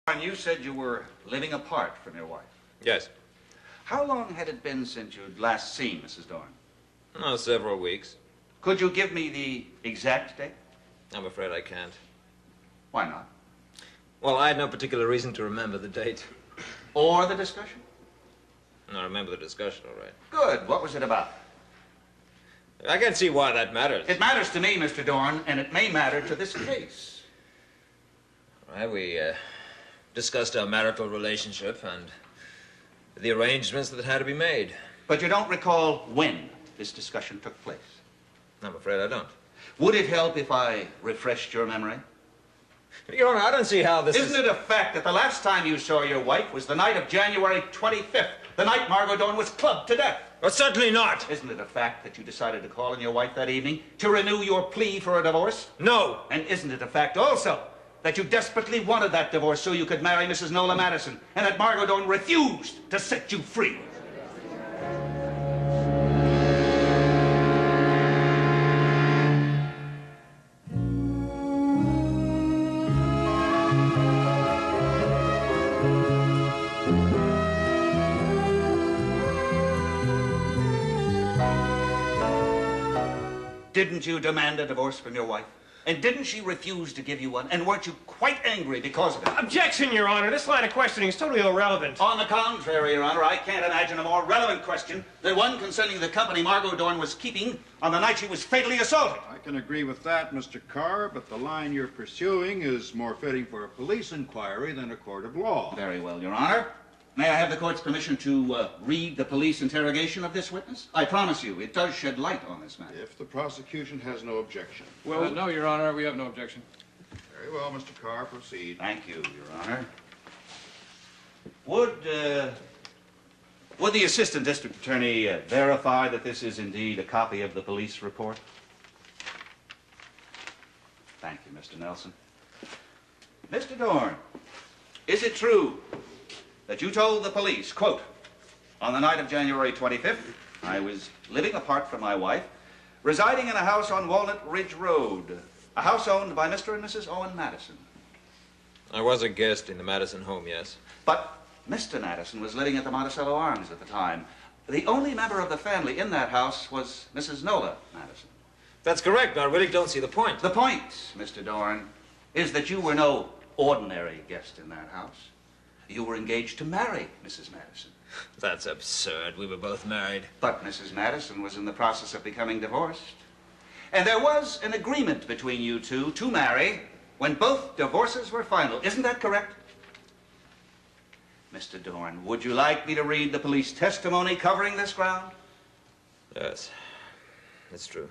And you said you were living apart from your wife. Yes. How long had it been since you'd last seen Mrs. Dorn? Oh, several weeks. Could you give me the exact date? I'm afraid I can't. Why not? Well, I had no particular reason to remember the date. Or the discussion? I remember the discussion, all right. Good. What was it about? I can't see why that matters. It matters to me, Mr. Dorn, and it may matter to this case. All right, we discussed our marital relationship and the arrangements that had to be made. But you don't recall when this discussion took place? I'm afraid I don't. Would it help if I refreshed your memory? Your Honor, I don't see how this Isn't it a fact that the last time you saw your wife was the night of January 25th, the night Margo Dorn was clubbed to death? Well, certainly not. Isn't it a fact that you decided to call on your wife that evening to renew your plea for a divorce? No. And isn't it a fact also that you desperately wanted that divorce so you could marry Mrs. Nola Madison, and that Margo Dorn refused to set you free? Didn't you demand a divorce from your wife? And didn't she refuse to give you one? And weren't you quite angry because of it? Objection, Your Honor. This line of questioning is totally irrelevant. On the contrary, Your Honor, I can't imagine a more relevant question than one concerning the company Margo Dorn was keeping on the night she was fatally assaulted. I can agree with that, Mr. Karr, but the line you're pursuing is more fitting for a police inquiry than a court of law. Very well, Your Honor. May I have the court's permission to read the police interrogation of this witness? I promise you, it does shed light on this matter. If the prosecution has no objection. Well, no, Your Honor, we have no objection. Very well, Mr. Karr, proceed. Thank you, Your Honor. Would the Assistant District Attorney verify that this is indeed a copy of the police report? Thank you, Mr. Nelson. Mr. Dorn, is it true that you told the police, quote, on the night of January 25th, I was living apart from my wife, residing in a house on Walnut Ridge Road, a house owned by Mr. and Mrs. Owen Madison? I was a guest in the Madison home, yes. But Mr. Madison was living at the Monticello Arms at the time. The only member of the family in that house was Mrs. Nola Madison. That's correct, but I really don't see the point. The point, Mr. Dorn, is that you were no ordinary guest in that house. You were engaged to marry Mrs. Madison. That's absurd. We were both married. But Mrs. Madison was in the process of becoming divorced. And there was an agreement between you two to marry when both divorces were final. Isn't that correct? Mr. Dorn, would you like me to read the police testimony covering this ground? Yes, that's true.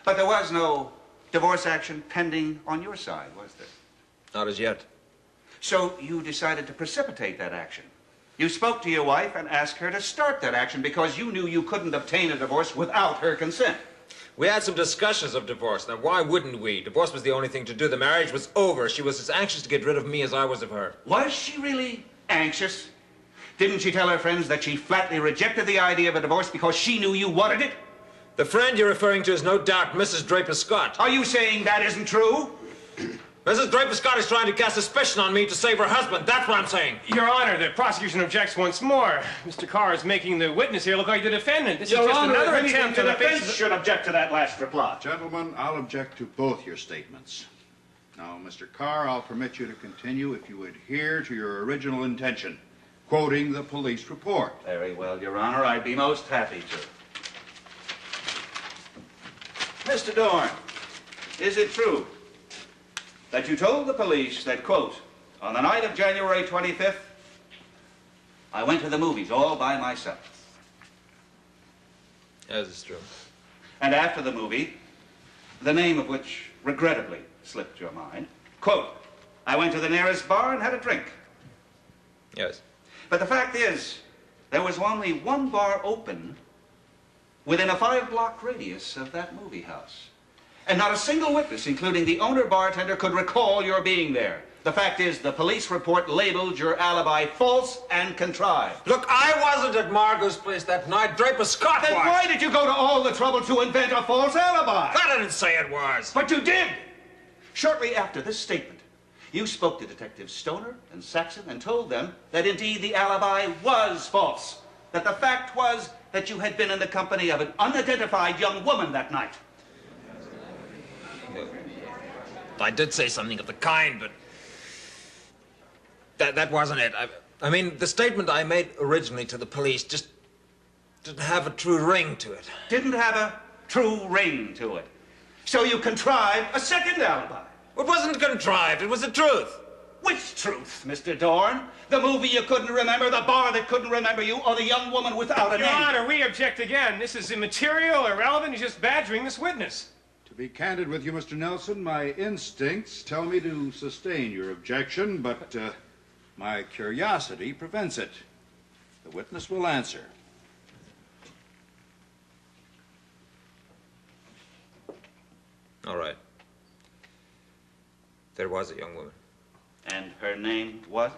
But there was no divorce action pending on your side, was there? Not as yet. So you decided to precipitate that action. You spoke to your wife and asked her to start that action because you knew you couldn't obtain a divorce without her consent. We had some discussions of divorce. Now, why wouldn't we? Divorce was the only thing to do. The marriage was over. She was as anxious to get rid of me as I was of her. Was she really anxious? Didn't she tell her friends that she flatly rejected the idea of a divorce because she knew you wanted it? The friend you're referring to is no doubt Mrs. Draper-Scott. Are you saying that isn't true? Mrs. Draper-Scott is trying to cast suspicion on me to save her husband. That's what I'm saying. Your Honor, the prosecution objects once more. Mr. Karr is making the witness here look like the defendant. This is just another attempt on the defense should object to that last reply. Gentlemen, I'll object to both your statements. Now, Mr. Karr, I'll permit you to continue if you adhere to your original intention, quoting the police report. Very well, Your Honor. I'd be most happy to. Mr. Dorn, is it true that you told the police that, quote, on the night of January 25th, I went to the movies all by myself? Yes, it's true. And after the movie, the name of which regrettably slipped your mind, quote, I went to the nearest bar and had a drink. Yes. But the fact is, there was only one bar open within a 5-block radius of that movie house. And not a single witness, including the owner-bartender, could recall your being there. The fact is, the police report labeled your alibi false and contrived. Look, I wasn't at Margo's place that night. Draper-Scott was. Then why did you go to all the trouble to invent a false alibi? I didn't say it was. But you did. Shortly after this statement, You spoke to Detectives Stoner and Saxon and told them that indeed the alibi was false. That the fact was that you had been in the company of an unidentified young woman that night. I did say something of the kind, but that wasn't it. I mean, the statement I made originally to the police just didn't have a true ring to it. Didn't have a true ring to it. So you contrived a second alibi. It wasn't contrived, it was the truth. Which truth, Mr. Dorn? The movie you couldn't remember, the bar that couldn't remember you, or the young woman without a Your name? Honor, we object again. This is immaterial, irrelevant. He's just badgering this witness. To be candid with you, Mr. Nelson, my instincts tell me to sustain your objection, but my curiosity prevents it. The witness will answer. All right. There was a young woman. And her name was?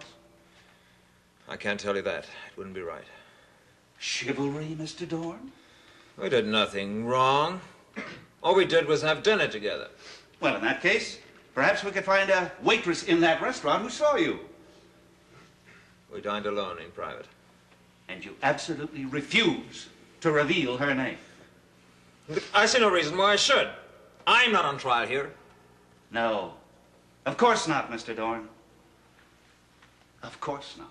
I can't tell you that. It wouldn't be right. Chivalry, Mr. Dorn? We did nothing wrong. All we did was have dinner together. Well, in that case, perhaps we could find a waitress in that restaurant who saw you. We dined alone in private. And you absolutely refuse to reveal her name. I see no reason why I should. I'm not on trial here. No. Of course not, Mr. Dorn. Of course not.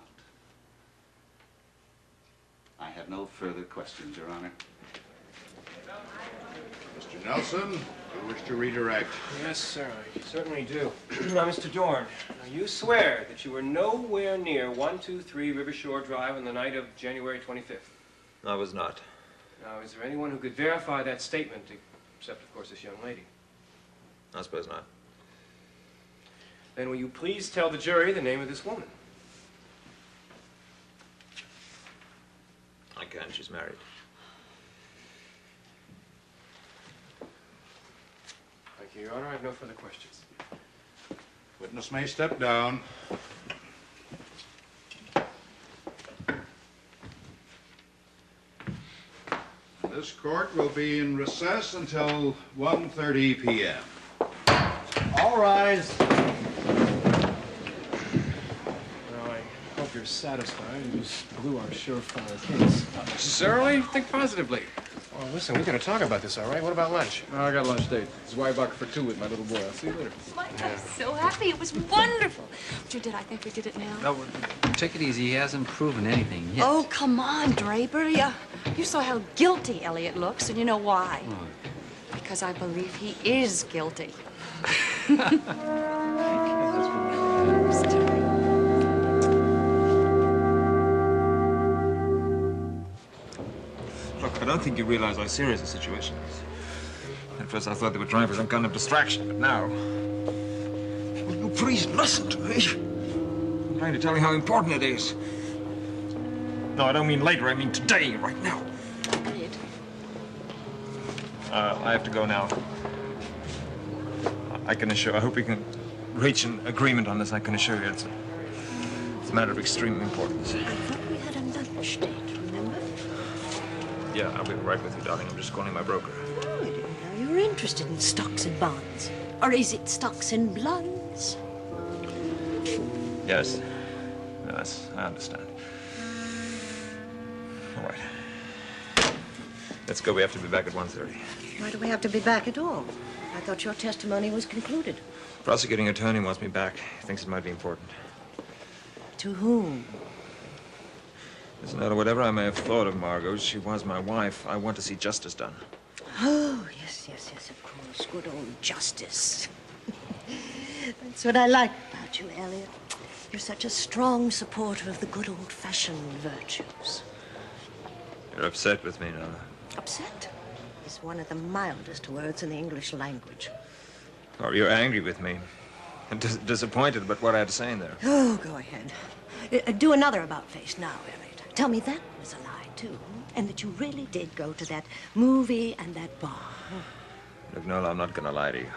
I have no further questions, Your Honor. Mr. Nelson, you wish to redirect? Yes, sir, I certainly do. Now, Mr. Dorn, now you swear that you were nowhere near 123 Rivershore Drive on the night of January 25th. I was not. Now, is there anyone who could verify that statement, except, of course, this young lady? I suppose not. Then will you please tell the jury the name of this woman? I can't. She's married. Thank you, Your Honor. I have no further questions. Witness may step down. This court will be in recess until 1:30 p.m. All rise. Well, I hope you're satisfied. You just blew our surefire case. Necessarily? Think positively. Well, listen, we got to talk about this, all right? What about lunch? Oh, I got lunch date. It's Zweibacher for 2 with my little boy. I'll see you later. Mike, I'm so happy. It was wonderful. But you did. I think we did it now. No, take it easy. He hasn't proven anything yet. Oh, come on, Draper. You saw how guilty Elliott looks, and you know why. Oh. Because I believe he is guilty. Look, I don't think you realize how serious the situation is. At first I thought they were trying for some kind of distraction, but now... Will you please listen to me? I'm trying to tell you how important it is. No, I don't mean later, I mean today, right now. Elliott. I have to go now. I hope we can reach an agreement on this. I can assure you it's a matter of extreme importance. I thought we had a lunch date, remember? Yeah, I'll be right with you, darling. I'm just calling my broker. Oh, I didn't know you were interested in stocks and bonds. Or is it stocks and blondes? Yes. Yes, I understand. All right. Let's go. We have to be back at 1:30. Why do we have to be back at all? I thought your testimony was concluded. Prosecuting attorney wants me back. He thinks it might be important. To whom? Listen, Ella, whatever I may have thought of Margo, she was my wife. I want to see justice done. Oh, yes, of course. Good old justice. That's what I like about you, Elliott. You're such a strong supporter of the good old-fashioned virtues. You're upset with me, Ella. Upset is one of the mildest words in the English language. Or you're angry with me. And disappointed about what I had to say in there. Oh, go ahead. Do another about-face now, Elliott. Tell me that was a lie, too, and that you really did go to that movie and that bar. Look, Nola, I'm not going to lie to you.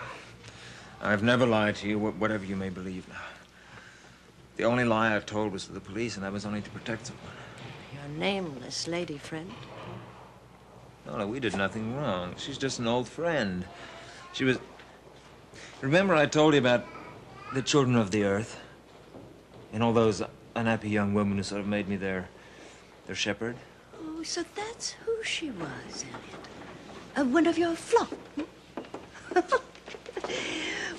I've never lied to you, whatever you may believe now. The only lie I've told was to the police, and that was only to protect someone. Your nameless lady friend. Nola, we did nothing wrong. She's just an old friend. She was... Remember I told you about the children of the earth. And all those unhappy young women who sort of made me their shepherd. Oh, so that's who she was, Elliott. One of your flock.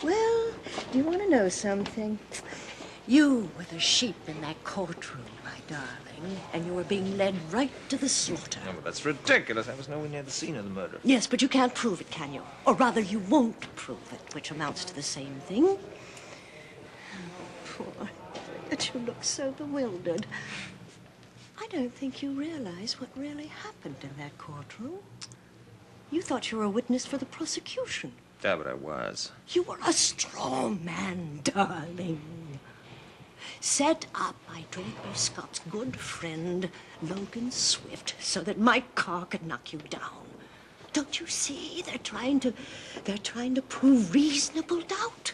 Well, do you want to know something? You were the sheep in that courtroom, my darling, and you were being led right to the slaughter. No, but that's ridiculous. I was nowhere near the scene of the murder. Yes, but you can't prove it, can you? Or rather, you won't prove it, which amounts to the same thing. Poor, but you look so bewildered. I don't think you realize what really happened in that courtroom. You thought you were a witness for the prosecution. Yeah, but I was. You were a strong man, darling. Set up by Draper Scott's good friend, Logan Swift, so that Mike Karr could knock you down. Don't you see? They're trying to prove reasonable doubt.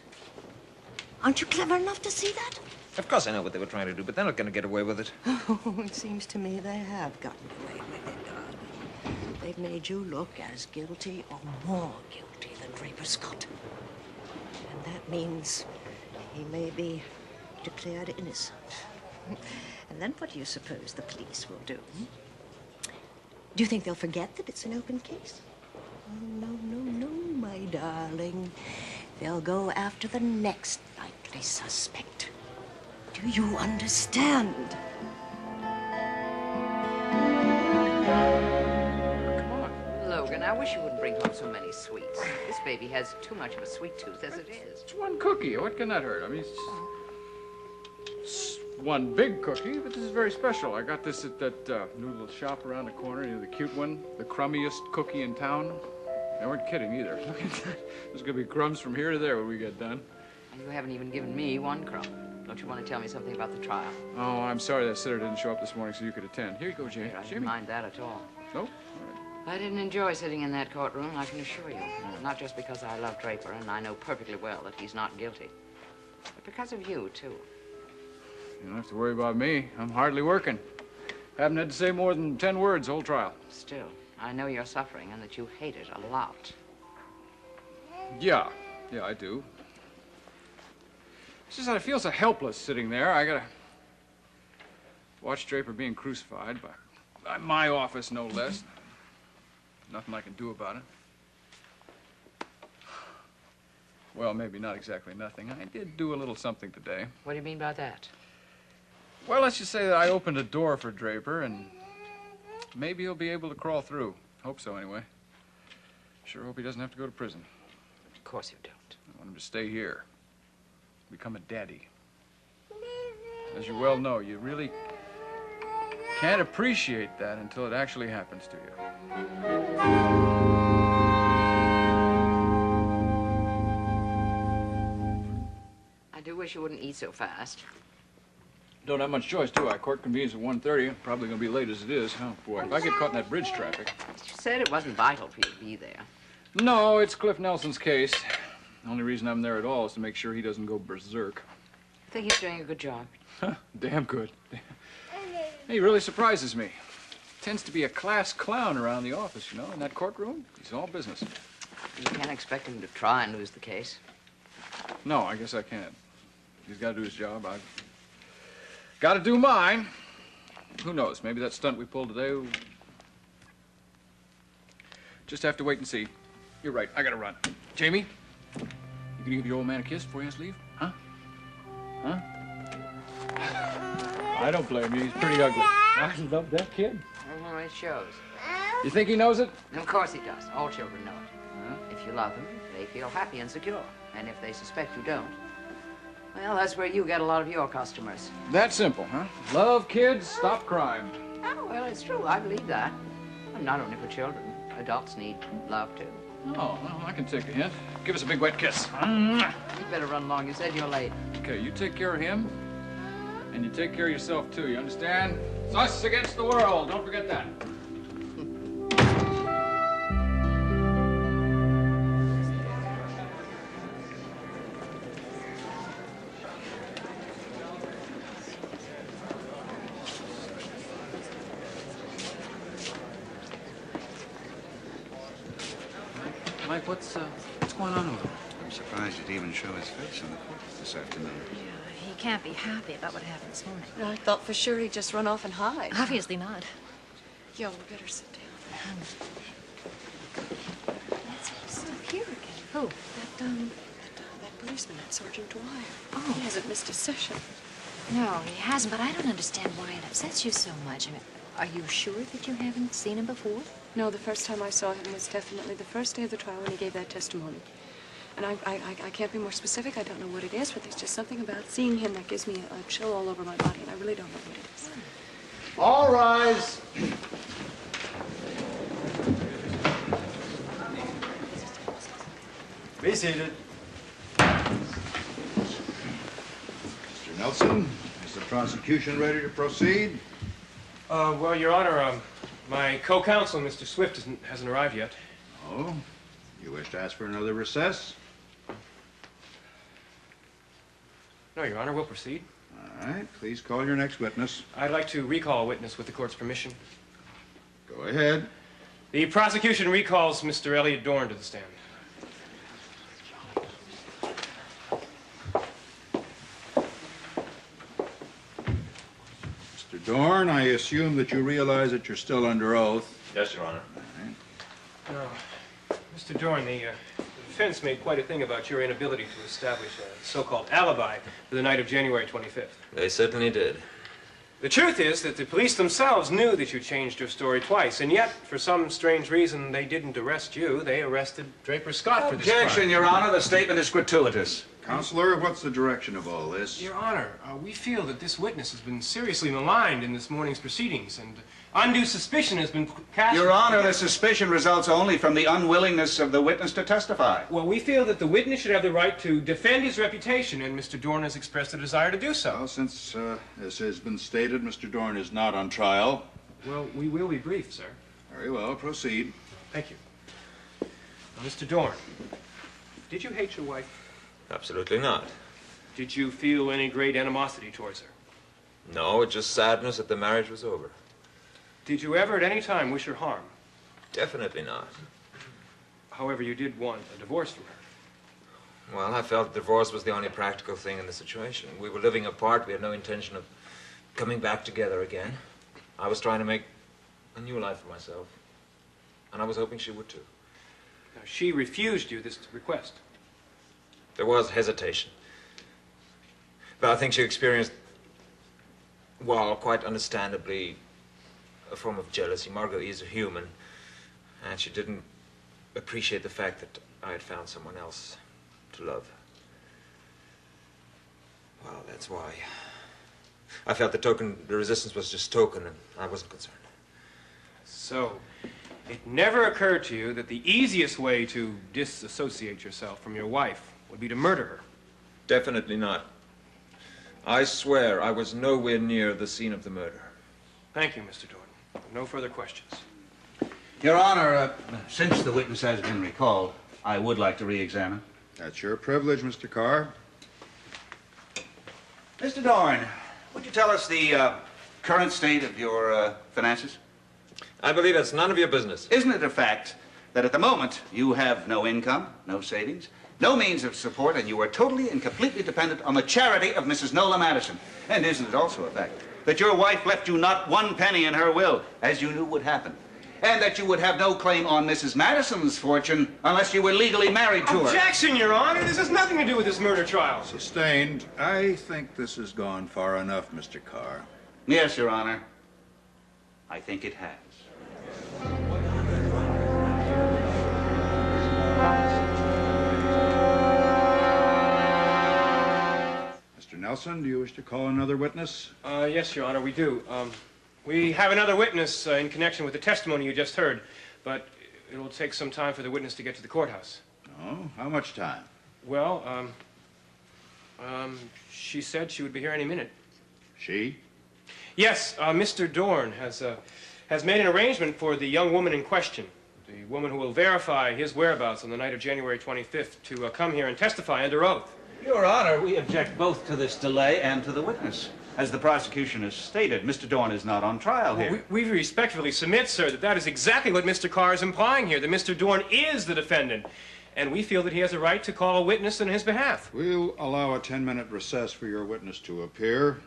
Aren't you clever enough to see that? Of course I know what they were trying to do, but they're not going to get away with it. Oh, it seems to me they have gotten away with it, darling. They've made you look as guilty or more guilty than Draper Scott. And that means he may be declared innocent. And then what do you suppose the police will do? Do you think they'll forget that it's an open case? Oh, no, no, no, my darling. They'll go after the next likely suspect. Do you understand? Logan, I wish you wouldn't bring home so many sweets. This baby has too much of a sweet tooth as it is. It's one cookie. What can that hurt? I mean, it's one big cookie, but this is very special. I got this at that new little shop around the corner, you know, the cute one, the crummiest cookie in town. They weren't kidding either. Look at that. There's gonna be crumbs from here to there when we get done. You haven't even given me one crumb. Don't you want to tell me something about the trial? Oh, I'm sorry that sitter didn't show up this morning so you could attend. Here you go, Jamie. I didn't mind that at all. Nope. I didn't enjoy sitting in that courtroom, I can assure you. Not just because I love Draper, and I know perfectly well that he's not guilty, but because of you, too. You don't have to worry about me. I'm hardly working. Haven't had to say more than 10 words the whole trial. Still, I know you're suffering and that you hate it a lot. Yeah, I do. It's just that I feel so helpless sitting there. I gotta watch Draper being crucified by my office, no less. Nothing I can do about it. Well, maybe not exactly nothing. I did do a little something today. What do you mean by that? Well, let's just say that I opened a door for Draper, and maybe he'll be able to crawl through. Hope so, anyway. Sure hope he doesn't have to go to prison. Of course you don't. I want him to stay here. Become a daddy. As you well know, you really can't appreciate that until it actually happens to you. I do wish you wouldn't eat so fast. Don't have much choice, do I? Court convenes at 1:30. I'm probably going to be late as it is. Oh, boy, if I get caught in that bridge traffic. You said it wasn't vital for you to be there. No, it's Cliff Nelson's case. The only reason I'm there at all is to make sure he doesn't go berserk. I think he's doing a good job. Huh, damn good. He really surprises me. Tends to be a class clown around the office, you know. In that courtroom, he's all business. You can't expect him to try and lose the case. No, I guess I can't. He's got to do his job. I've got to do mine. Who knows? Maybe that stunt we pulled today will... Just have to wait and see. You're right. I got to run. Jamie, you gonna give your old man a kiss before he has to leave? Huh? Huh? I don't blame you. He's pretty ugly. I love that kid. Well, it shows. You think he knows it? Of course he does. All children know it. Huh? If you love them, they feel happy and secure. And if they suspect you don't, well, that's where you get a lot of your customers. That simple, huh? Love kids, stop crime. Oh, well, it's true. I believe that. And not only for children. Adults need love, too. Oh, well, I can take a hint. Give us a big wet kiss. You better run along. You said you're late. Okay, you take care of him, and you take care of yourself, too. You understand? It's us against the world. Don't forget that. Mike, what's going on over there? surprised he'd even show his face in the court this afternoon. Yeah, he can't be happy about what happened this morning. I thought for sure he'd just run off and hide. Obviously not. Yo, we better sit down. That's himself here again. Who? That policeman, that Sergeant Dwyer. Oh. He hasn't missed a session. No, he hasn't, but I don't understand why it upsets you so much. I mean, are you sure that you haven't seen him before? No, the first time I saw him was definitely the first day of the trial when he gave that testimony. And I can't be more specific. I don't know what it is, but there's just something about seeing him that gives me a chill all over my body, and I really don't know what it is. All rise. Be seated. Mr. Nelson, is the prosecution ready to proceed? Well, Your Honor, my co-counsel, Mr. Swift, hasn't arrived yet. Oh, you wish to ask for another recess? No, Your Honor, we'll proceed. All right, please call your next witness. I'd like to recall a witness with the court's permission. Go ahead. The prosecution recalls Mr. Elliott Dorn to the stand. Mr. Dorn, I assume that you realize that you're still under oath. Yes, Your Honor. No. Mr. Dorn, the defense made quite a thing about your inability to establish a so-called alibi for the night of January 25th. They certainly did. The truth is that the police themselves knew that you changed your story twice, and yet, for some strange reason, they didn't arrest you. They arrested Draper Scott for this crime. Objection, Your Honor. The statement is gratuitous. Counselor, what's the direction of all this? Your Honor, we feel that this witness has been seriously maligned in this morning's proceedings, and undue suspicion has been cast... Your Honor, the suspicion results only from the unwillingness of the witness to testify. Well, we feel that the witness should have the right to defend his reputation, and Mr. Dorn has expressed a desire to do so. Well, since, as has been stated, Mr. Dorn is not on trial. Well, we will be brief, sir. Very well, proceed. Thank you. Now, Mr. Dorn, did you hate your wife? Absolutely not. Did you feel any great animosity towards her? No, just sadness that the marriage was over. Did you ever at any time wish her harm? Definitely not. However, you did want a divorce from her. Well, I felt divorce was the only practical thing in the situation. We were living apart. We had no intention of coming back together again. I was trying to make a new life for myself. And I was hoping she would too. Now, she refused you this request. There was hesitation. But I think she experienced, well, quite understandably, a form of jealousy. Margo is a human, and she didn't appreciate the fact that I had found someone else to love. Well, that's why. I felt the resistance was just token, and I wasn't concerned. So, it never occurred to you that the easiest way to disassociate yourself from your wife would be to murder her? Definitely not. I swear I was nowhere near the scene of the murder. Thank you, Mr. Dorn. No further questions. Your Honor, since the witness has been recalled, I would like to re-examine. That's your privilege, Mr. Karr. Mr. Dorn, would you tell us the current state of your finances? I believe that's none of your business. Isn't it a fact that at the moment you have no income, no savings, no means of support, and you are totally and completely dependent on the charity of Mrs. Nola Madison? And isn't it also a fact that your wife left you not one penny in her will, as you knew would happen, and that you would have no claim on Mrs. Madison's fortune unless you were legally married to her? Objection, Your Honor! This has nothing to do with this murder trial. Sustained. I think this has gone far enough, Mr. Karr. Yes, Your Honor. I think it has. Mr. Nelson, do you wish to call another witness? Yes, Your Honor, we do. We have another witness in connection with the testimony you just heard, but it'll take some time for the witness to get to the courthouse. Oh, how much time? Well, she said she would be here any minute. She? Yes, Mr. Dorn has made an arrangement for the young woman in question, the woman who will verify his whereabouts on the night of January 25th, to come here and testify under oath. Your Honor, we object both to this delay and to the witness. As the prosecution has stated, Mr. Dorn is not on trial here. Well, we respectfully submit, sir, that is exactly what Mr. Karr is implying here, that Mr. Dorn is the defendant. and we feel that he has a right to call a witness on his behalf. We'll allow a 10-minute recess for your witness to appear.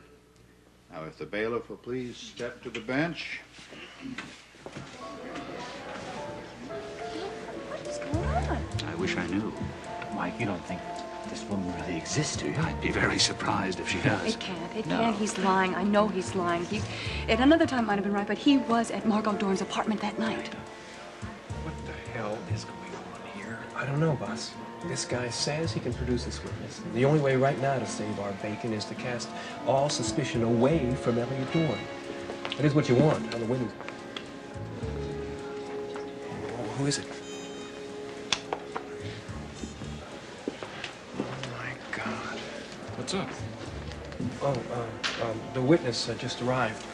Now, if the bailiff will please step to the bench. What is going on? I wish I knew. Mike, you don't think this woman really exists, do you? I'd be very surprised if she does. It can't. He's lying. I know he's lying. He, at another time, might have been right, but he was at Margo Dorn's apartment that night. What the hell is going on here? I don't know, boss. This guy says he can produce this witness. The only way right now to save our bacon is to cast all suspicion away from Elliott Dorn. That is what you want on the witness. Oh, who is it? What's up? Oh, the witness just arrived.